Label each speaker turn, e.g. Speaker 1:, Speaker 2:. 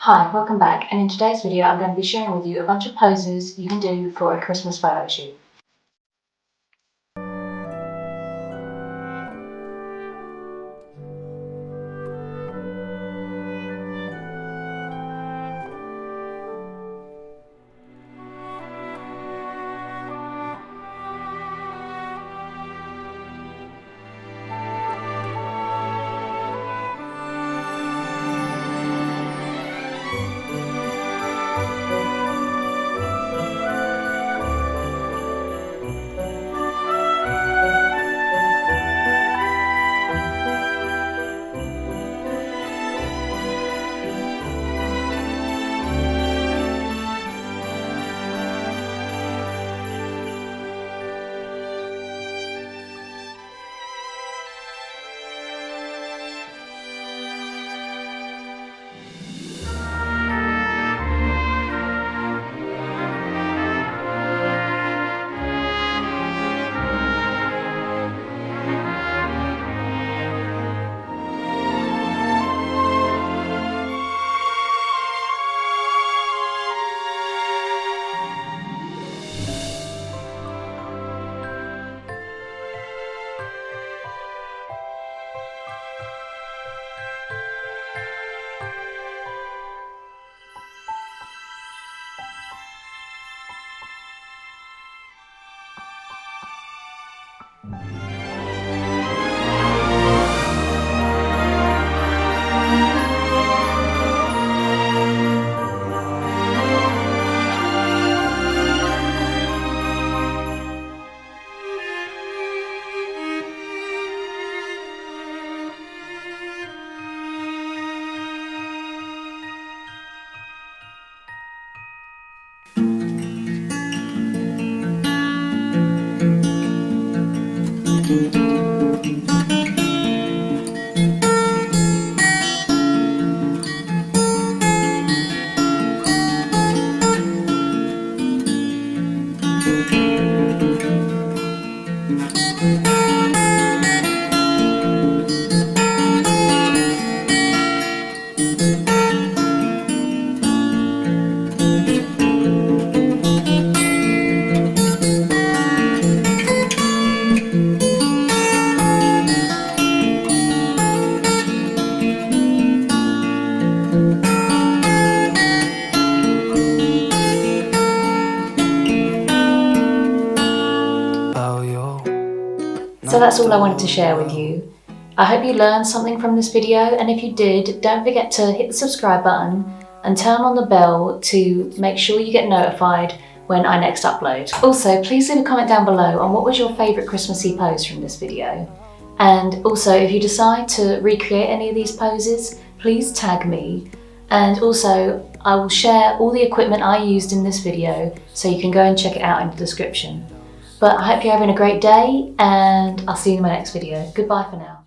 Speaker 1: Hi, welcome back, and in today's video I'm going to be sharing with you a bunch of poses you can do for a Christmas photo shoot. So that's all I wanted to share with you. I hope you learned something from this video, and if you did, don't forget to hit the subscribe button and turn on the bell to make sure you get notified when I next upload. Also, please leave a comment down below on what was your favourite Christmassy pose from this video. And also, if you decide to recreate any of these poses, please tag me. And also, I will share all the equipment I used in this video so you can go and check it out in the description. But I hope you're having a great day, and I'll see you in my next video. Goodbye for now.